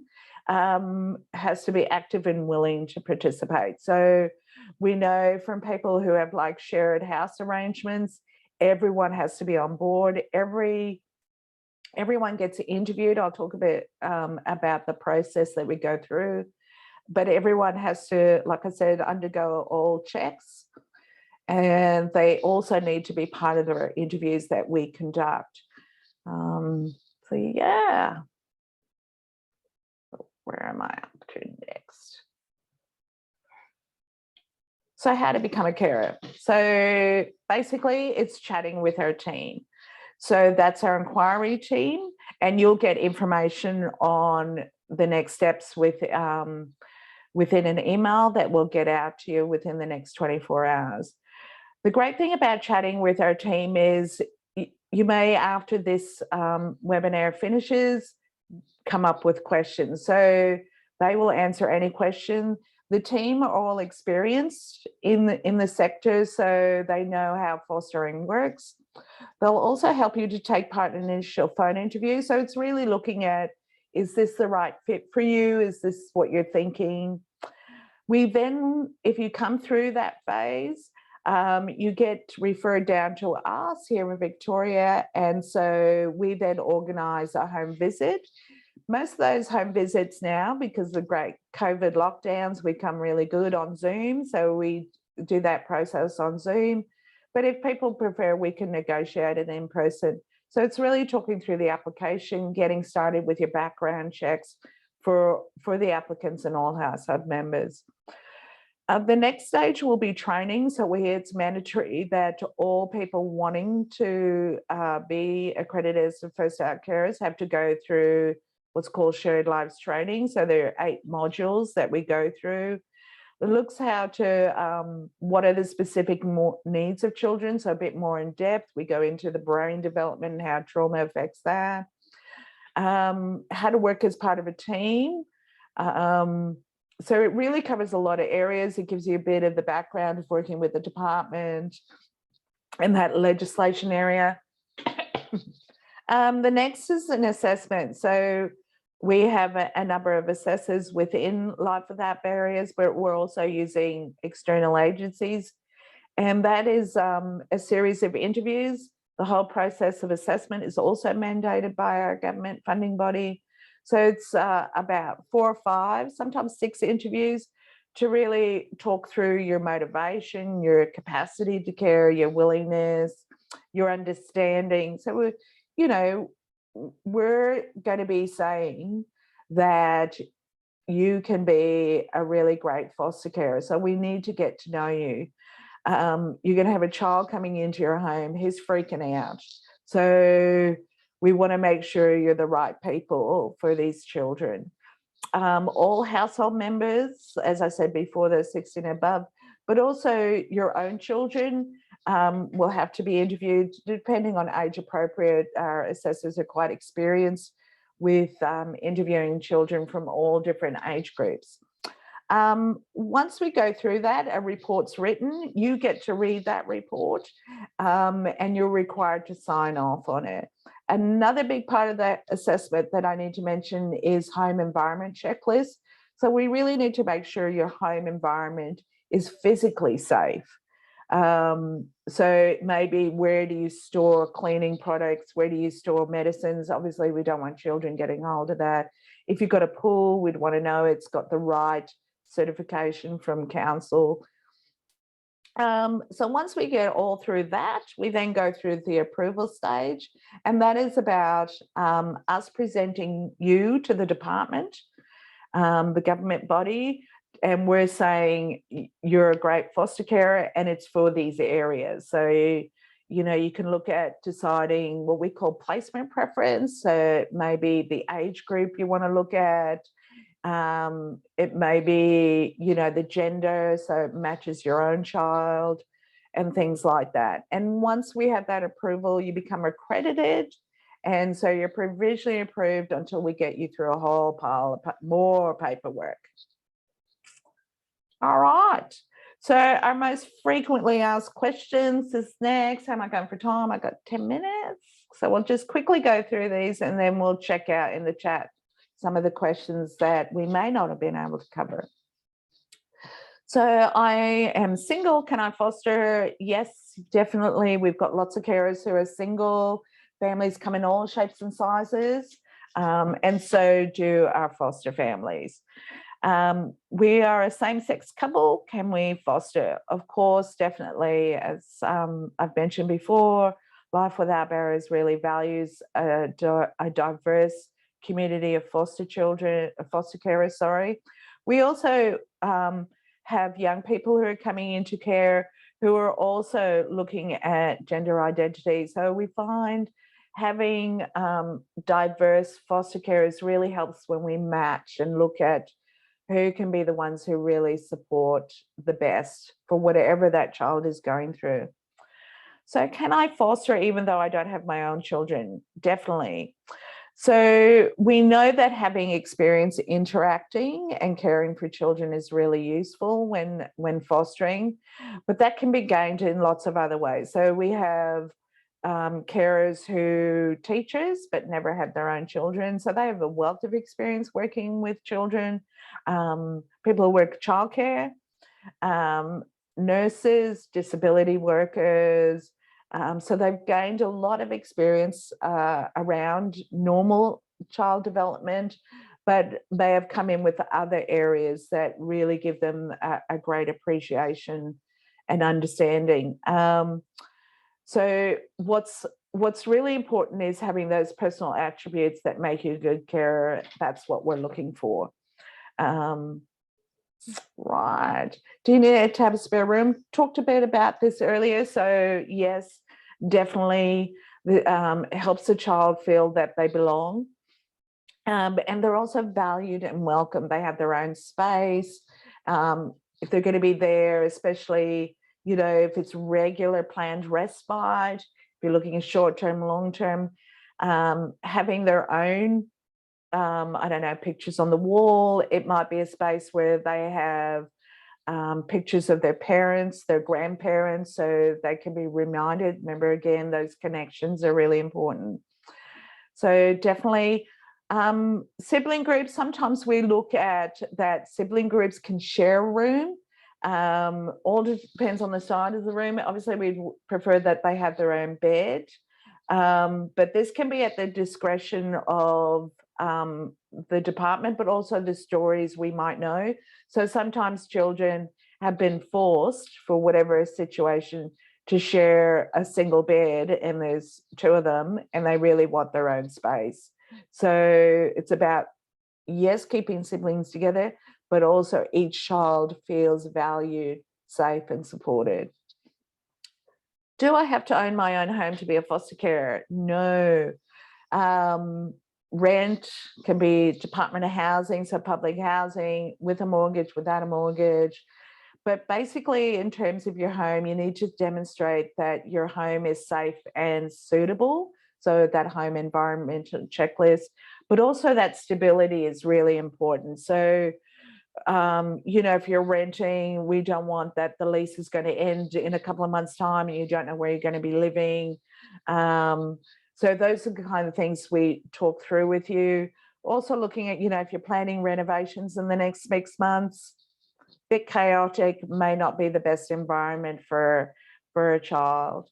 has to be active and willing to participate. So we know from people who have like shared house arrangements, everyone has to be on board. Everyone gets interviewed. I'll talk a bit about the process that we go through, but everyone has to, like I said, undergo all checks, and they also need to be part of the interviews that we conduct. So yeah, where am I up to next? So how to become a carer. So basically it's chatting with our team. So that's our inquiry team, and you'll get information on the next steps within an email that will get out to you within the next 24 hours. The great thing about chatting with our team is you may, after this webinar finishes, come up with questions. So they will answer any question. The team are all experienced in the sector, so they know how fostering works. They'll also help you to take part in an initial phone interview. So it's really looking at, is this the right fit for you? Is this what you're thinking? We then, if you come through that phase, you get referred down to us here in Victoria, and so we then organise a home visit. Most of those home visits now, because of the great COVID lockdowns, we come really good on Zoom, so we do that process on Zoom. But if people prefer, we can negotiate it in person. So it's really talking through the application, getting started with your background checks for the applicants and all household members. The next stage will be training. So it's mandatory that all people wanting to be accredited as first out carers have to go through what's called Shared Lives training. So there are 8 modules that we go through. It looks how to, what are the specific needs of children, so a bit more in depth. We go into the brain development and how trauma affects that. How to work as part of a team. So it really covers a lot of areas. It gives you a bit of the background of working with the department and that legislation area. The next is an assessment. So we have a number of assessors within Life Without Barriers, but we're also using external agencies. And that is a series of interviews. The whole process of assessment is also mandated by our government funding body. So it's about 4 or 5, sometimes 6 interviews to really talk through your motivation, your capacity to care, your willingness, your understanding. So we're going to be saying that you can be a really great foster carer. So we need to get to know you. You're going to have a child coming into your home, he's freaking out. So we want to make sure you're the right people for these children. All household members, as I said before, they're 16 and above, but also your own children will have to be interviewed depending on age appropriate. Our assessors are quite experienced with interviewing children from all different age groups. Once we go through that, a report's written, you get to read that report and you're required to sign off on it. Another big part of that assessment that I need to mention is home environment checklist. So we really need to make sure your home environment is physically safe. So maybe, where do you store cleaning products? Where do you store medicines? Obviously, we don't want children getting hold of that. If you've got a pool, we'd want to know it's got the right certification from council. So once we get all through that, we then go through the approval stage, and that is about us presenting you to the department, the government body, and we're saying you're a great foster carer and it's for these areas. So you can look at deciding what we call placement preference. So maybe the age group you want to look at, It may be, you know, the gender, so it matches your own child and things like that. And once we have that approval, you become accredited. And so you're provisionally approved until we get you through a whole pile of more paperwork. All right. So our most frequently asked questions is next. How am I going for time? I got 10 minutes. So we'll just quickly go through these and then we'll check out in the chat some of the questions that we may not have been able to cover. So I am single. Can I foster? Yes, definitely. We've got lots of carers who are single. Families come in all shapes and sizes. And so do our foster families. We are a same-sex couple. Can we foster? Of course, definitely. As I've mentioned before, Life Without Barriers really values a diverse community of foster children, foster carers, sorry. We also have young people who are coming into care who are also looking at gender identity. So we find having diverse foster carers really helps when we match and look at who can be the ones who really support the best for whatever that child is going through. So can I foster even though I don't have my own children? Definitely. So we know that having experience interacting and caring for children is really useful when fostering, but that can be gained in lots of other ways. So we have carers who teachers but never had their own children, so they have a wealth of experience working with children. People who work childcare, nurses, disability workers. So they've gained a lot of experience around normal child development, but they have come in with other areas that really give them a great appreciation and understanding. So what's really important is having those personal attributes that make you a good carer. That's what we're looking for. Right. Do you need to have a spare room? Talked a bit about this earlier. So yes, definitely it helps the child feel that they belong. And they're also valued and welcome. They have their own space. If they're going to be there, especially, you know, if it's regular planned respite, if you're looking at short-term, long-term, having their own, I don't know, pictures on the wall. It might be a space where they have pictures of their parents, their grandparents, so they can be reminded. Remember, again, those connections are really important. So definitely sibling groups. Sometimes we look at that sibling groups can share a room. All depends on the size of the room. Obviously, we'd prefer that they have their own bed, but this can be at the discretion of the department, but also the stories we might know. So sometimes children have been forced, for whatever situation, to share a single bed, and there's two of them, and they really want their own space. So it's about, yes, keeping siblings together, but also each child feels valued, safe, and supported. Do I have to own my own home to be a foster carer? No. Rent can be Department of Housing, so public housing, with a mortgage, without a mortgage. But basically, in terms of your home, you need to demonstrate that your home is safe and suitable. So that home environmental checklist, but also that stability is really important. So, you know, if you're renting, we don't want that the lease is going to end in a couple of months' time and you don't know where you're going to be living. So those are the kind of things we talk through with you. Also looking at, you know, if you're planning renovations in the next 6 months, a bit chaotic, may not be the best environment for a child.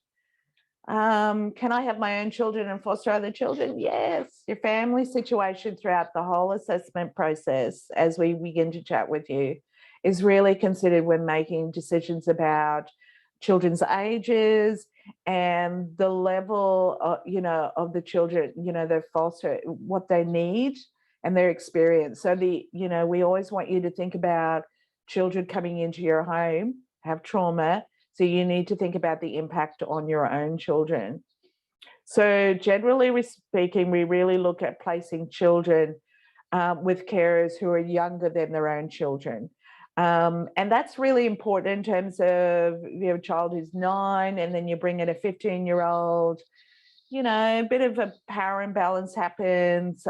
Can I have my own children and foster other children? Yes. Your family situation throughout the whole assessment process, as we begin to chat with you, is really considered when making decisions about children's ages and the level of, you know, of the children, you know, their foster, what they need and their experience. So you know, we always want you to think about children coming into your home have trauma. So you need to think about the impact on your own children. So generally speaking, we really look at placing children with carers who are younger than their own children. And that's really important in terms of you have a child who's 9 and then you bring in a 15-year-old, a bit of a power imbalance happens.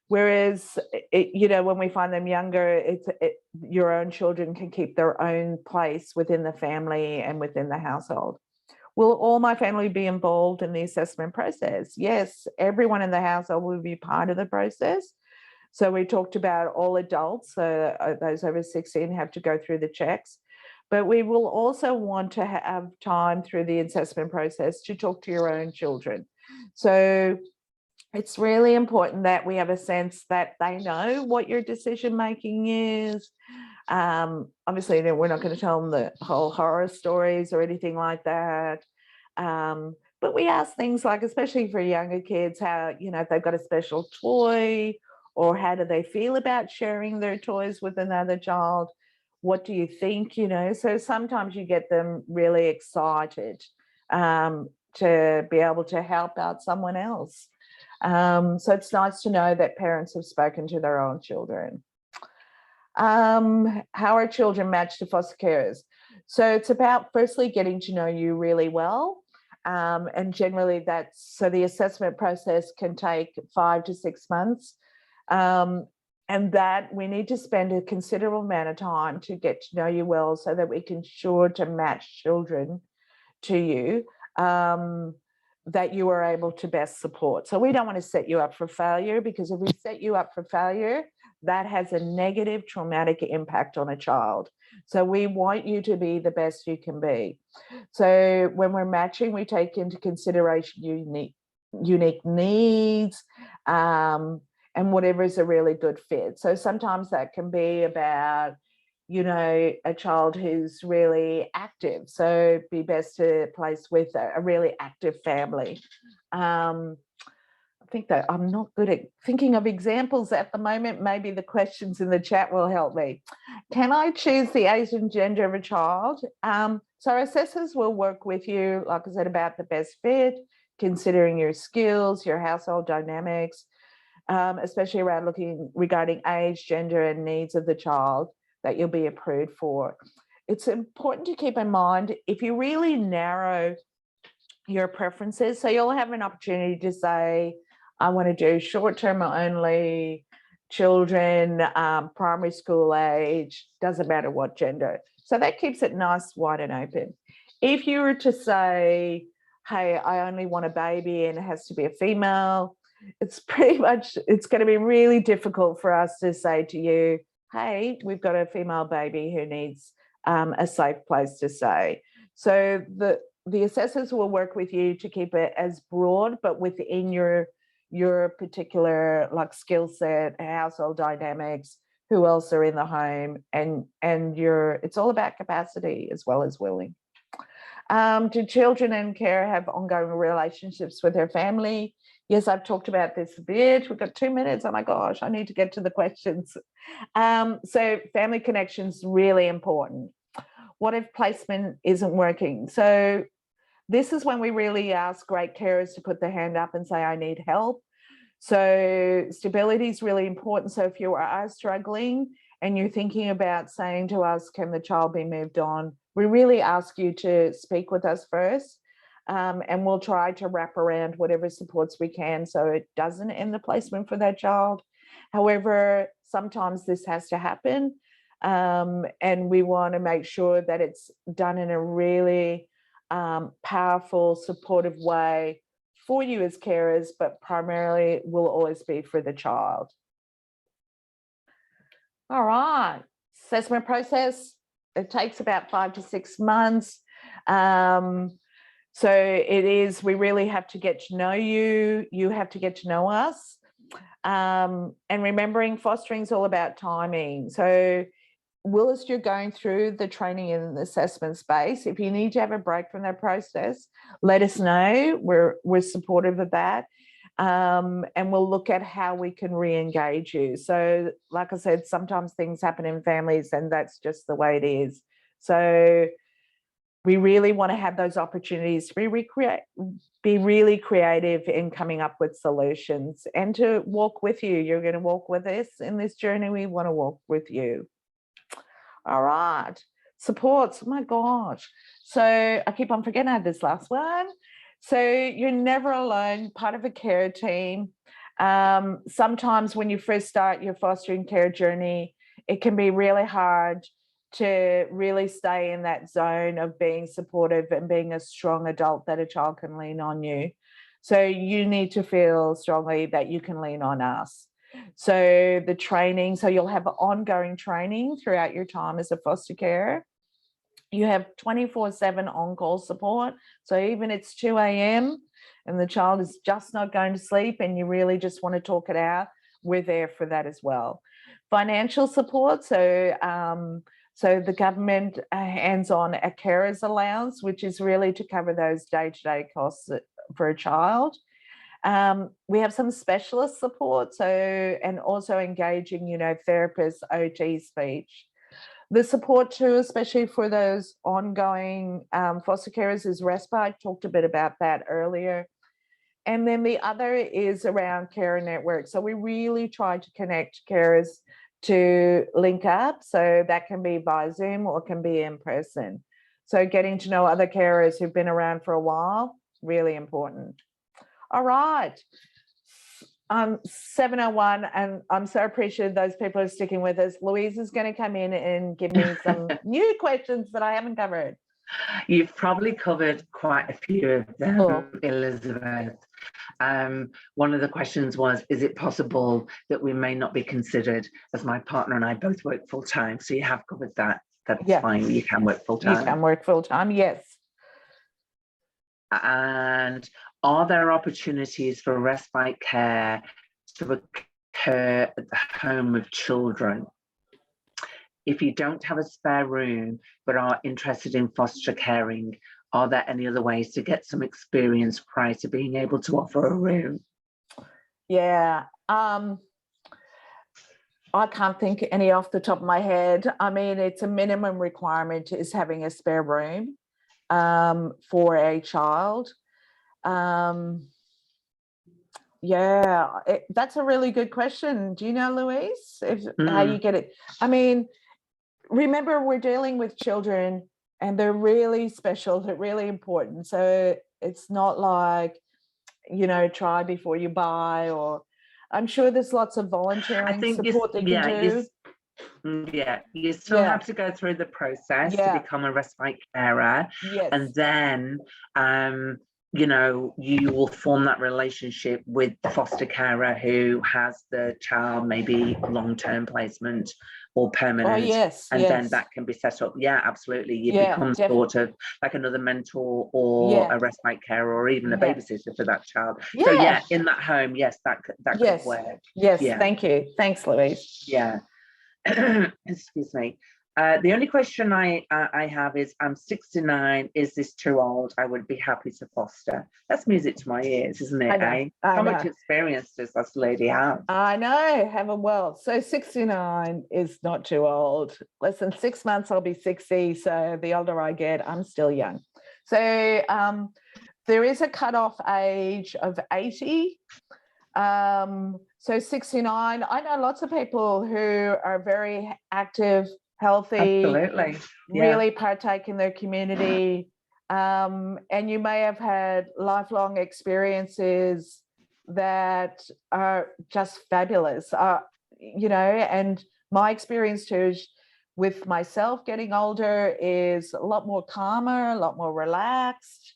Whereas, when we find them younger, your own children can keep their own place within the family and within the household. Will all my family be involved in the assessment process? Yes, everyone in the household will be part of the process. So we talked about all adults, so those over 16 have to go through the checks. But we will also want to have time through the assessment process to talk to your own children. So it's really important that we have a sense that they know what your decision making is. Obviously, we're not going to tell them the whole horror stories or anything like that. But we ask things like, especially for younger kids, how, if they've got a special toy, or how do they feel about sharing their toys with another child? What do you think? So sometimes you get them really excited to be able to help out someone else. So it's nice to know that parents have spoken to their own children. How are children matched to foster carers? So it's about firstly getting to know you really well. And generally so the assessment process can take 5 to 6 months. And that we need to spend a considerable amount of time to get to know you well so that we can sure to match children to you that you are able to best support. So we don't want to set you up for failure, because if we set you up for failure, that has a negative traumatic impact on a child. So we want you to be the best you can be. So when we're matching, we take into consideration unique needs, and whatever is a really good fit. So sometimes that can be about, a child who's really active. So be best to place with a really active family. I think that I'm not good at thinking of examples at the moment. Maybe the questions in the chat will help me. Can I choose the age and gender of a child? So assessors will work with you, like I said, about the best fit, considering your skills, your household dynamics, especially around looking regarding age, gender, and needs of the child that you'll be approved for. It's important to keep in mind, if you really narrow your preferences, so you'll have an opportunity to say, I want to do short-term only, children, primary school age, doesn't matter what gender. So that keeps it nice, wide and open. If you were to say, hey, I only want a baby and it has to be a female, it's going to be really difficult for us to say to you, hey, we've got a female baby who needs a safe place to stay. So the assessors will work with you to keep it as broad, but within your particular skill set, household dynamics, who else are in the home, and it's all about capacity as well as willing. Do children in care have ongoing relationships with their family? Yes, I've talked about this a bit. We've got 2 minutes. Oh my gosh, I need to get to the questions. So family connections, really important. What if placement isn't working? So this is when we really ask great carers to put their hand up and say, I need help. So stability is really important. So if you are struggling and you're thinking about saying to us, can the child be moved on? We really ask you to speak with us first, and we'll try to wrap around whatever supports we can so it doesn't end the placement for that child. However, sometimes this has to happen, and we want to make sure that it's done in a really powerful, supportive way for you as carers, but primarily will always be for the child. All right, assessment process, it takes about 5 to 6 months. So we really have to get to know you, you have to get to know us. And remembering fostering is all about timing. So whilst you're going through the training and assessment space, if you need to have a break from that process, let us know. We're supportive of that. And we'll look at how we can re-engage you. So like I said, sometimes things happen in families and that's just the way it is. So we really want to have those opportunities to be really creative in coming up with solutions and to walk with you. You're going to walk with us in this journey. We want to walk with you. All right. Supports. Oh my gosh. So I keep on forgetting I had this last one. So you're never alone, part of a care team. Sometimes when you first start your fostering care journey, it can be really hard to really stay in that zone of being supportive and being a strong adult that a child can lean on you. So you need to feel strongly that you can lean on us. So the training, so you'll have ongoing training throughout your time as a foster carer. You have 24/7 on-call support. So even it's 2 a.m. and the child is just not going to sleep and you really just want to talk it out, we're there for that as well. Financial support. So the government hands on a carer's allowance, which is really to cover those day-to-day costs for a child. We have some specialist support, and also engaging, therapists, OT, speech. The support too, especially for those ongoing foster carers, is respite. Talked a bit about that earlier. And then the other is around carer network. So we really try to connect carers to link up. So that can be via Zoom or can be in person. So getting to know other carers who've been around for a while, really important. All right. 7:01, and I'm so appreciative those people are sticking with us. Louise is going to come in and give me some new questions that I haven't covered. You've probably covered quite a few of them, Elizabeth. One of the questions was, is it possible that we may not be considered, as my partner and I both work full-time? So you have covered that. That's fine. You can work full-time. You can work full-time, yes. And are there opportunities for respite care to occur at the home of children? If you don't have a spare room but are interested in foster caring, are there any other ways to get some experience prior to being able to offer a room? Yeah, I can't think any off the top of my head. I mean, it's a minimum requirement is having a spare room for a child. That's a really good question. Do you know, Louise, how you get it? I mean, remember, we're dealing with children and they're really special, they're really important. So it's not like, try before you buy, or I'm sure there's lots of volunteering support that you can do. You still have to go through the process to become a respite carer. Yes. And then you will form that relationship with the foster carer who has the child, maybe long-term placement or permanent. Then that can be set up. Yeah, absolutely. You become sort of like another mentor or a respite carer or even a babysitter for that child. So in that home, that could work. Yes, thank you. Thanks, Louise. Yeah. Excuse me. The only question I have is, I'm 69. Is this too old? I would be happy to foster. That's music to my ears, isn't it? I know. How much experience does this lady have? I know, have a wealth. So 69 is not too old. Less than 6 months, I'll be 60. So the older I get, I'm still young. So there is a cutoff age of 80. So 69, I know lots of people who are very active, healthy, absolutely, really partake in their community. And you may have had lifelong experiences that are just fabulous, and my experience too with myself getting older is a lot more calmer, a lot more relaxed.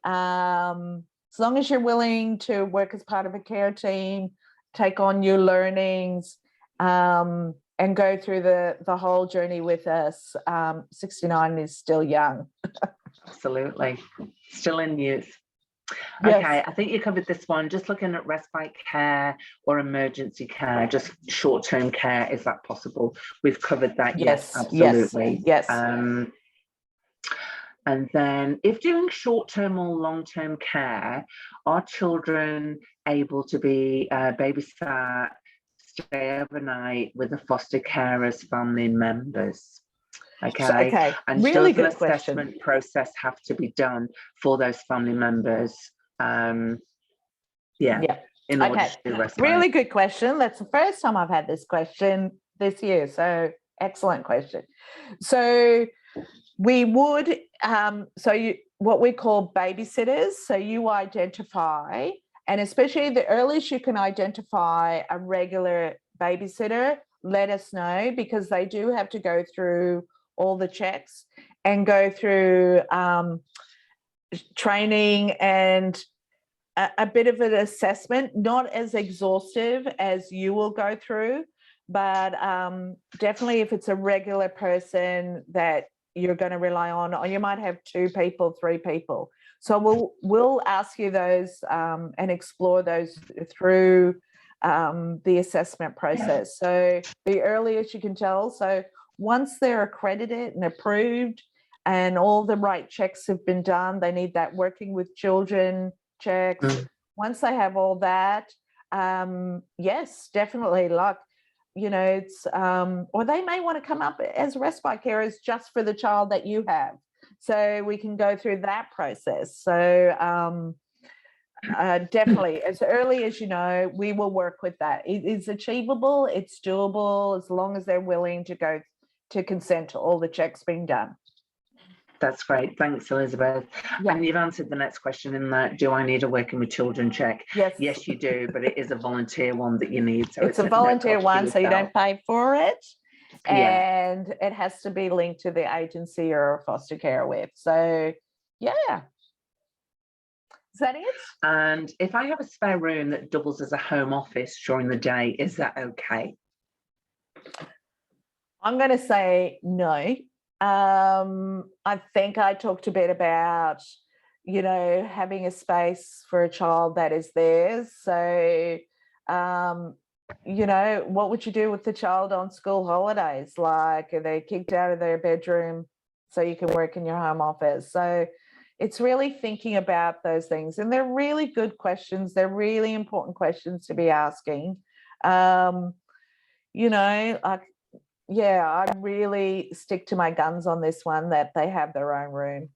As long as you're willing to work as part of a care team, take on new learnings, and go through the whole journey with us, 69 is still young. Absolutely. Still in youth. Yes. Okay, I think you covered this one. Just looking at respite care or emergency care, just short-term care, is that possible? We've covered that. Yes, absolutely. Yes. And then if doing short-term or long-term care, are children able to be babysat, stay overnight with the foster carers' family members? Okay. And really does good an assessment process have to be done for those family members in order to respite. Really good question. That's the first time I've had this question this year. So excellent question. So we would, what we call babysitters. So you identify, and especially the earliest you can identify a regular babysitter, let us know, because they do have to go through all the checks and go through training and a bit of an assessment, not as exhaustive as you will go through, but definitely if it's a regular person that you're going to rely on, or you might have 2 people, 3 people. So we'll ask you those and explore those through the assessment process. So the earliest you can tell. So once they're accredited and approved and all the right checks have been done, they need that working with children checks. Once they have all that, yes, definitely, like, it's or they may want to come up as respite carers just for the child that you have, so we can go through that process. So definitely, as early as we will work with that. It is achievable, it's doable, as long as they're willing to go to consent to all the checks being done. That's great. Thanks, Elizabeth. Yeah. And you've answered the next question in that, do I need a working with children check? Yes. Yes, you do, but it is a volunteer one that you need. So it's a volunteer one, so you don't pay for it. And it has to be linked to the agency you're foster care with. So, yeah. Is that it? And if I have a spare room that doubles as a home office during the day, is that okay? I'm going to say no. I think I talked a bit about, having a space for a child that is theirs. So, what would you do with the child on school holidays? Like, are they kicked out of their bedroom so you can work in your home office? So it's really thinking about those things. And they're really good questions. They're really important questions to be asking. I really stick to my guns on this one, that they have their own room.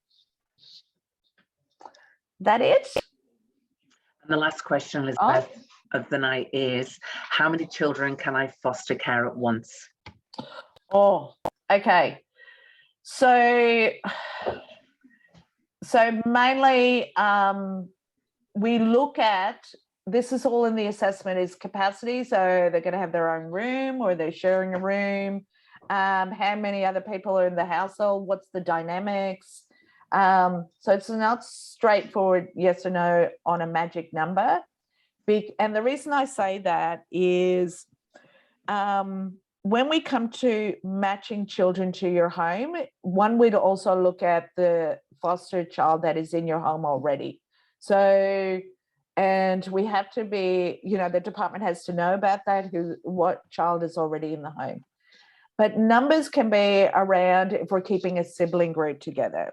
That it? And the last question, Elizabeth, of the night is, how many children can I foster care at once? Oh, okay. So mainly we look at, this is all in the assessment, is capacity. So they're going to have their own room, or they're sharing a room. How many other people are in the household? What's the dynamics? So it's not straightforward yes or no on a magic number. And the reason I say that is when we come to matching children to your home, one would also look at the foster child that is in your home already. So, and we have to be, the department has to know about that, what child is already in the home. But numbers can be around if we're keeping a sibling group together.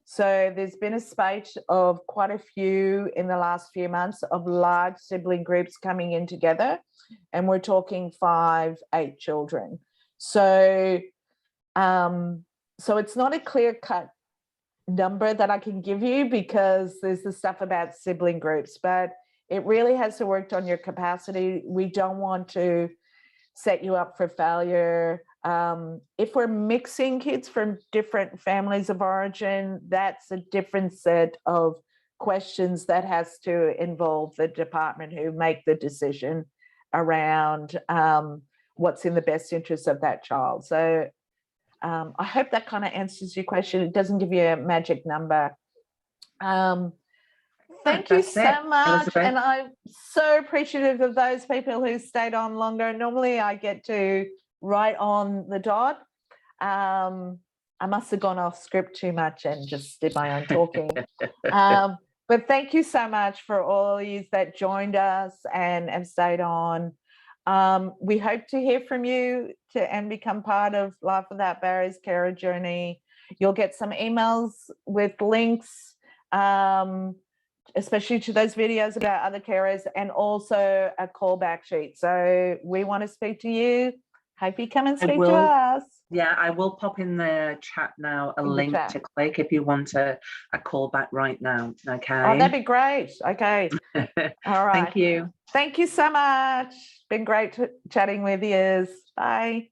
So there's been a spate of quite a few in the last few months of large sibling groups coming in together, and we're talking 5, 8 children. So, so it's not a clear-cut number that I can give you, because there's the stuff about sibling groups, but it really has to work on your capacity. We don't want to set you up for failure. If we're mixing kids from different families of origin, that's a different set of questions that has to involve the department who make the decision around what's in the best interest of that child. So I hope that kind of answers your question. It doesn't give you a magic number. Thank you so much. Elizabeth. And I'm so appreciative of those people who stayed on longer. Normally I get to right on the dot. I must have gone off script too much and just did my own talking. But thank you so much for all of you that joined us and have stayed on. We hope to hear from you and become part of Life Without Barriers Carer Journey. You'll get some emails with links, especially to those videos about other carers, and also a callback sheet. So we want to speak to you. Hope you come and speak to us. Yeah, I will pop in the chat now a link to click if you want a call back right now. Okay. Oh, that'd be great. Okay. All right. Thank you. Thank you so much. Been great chatting with you. Bye.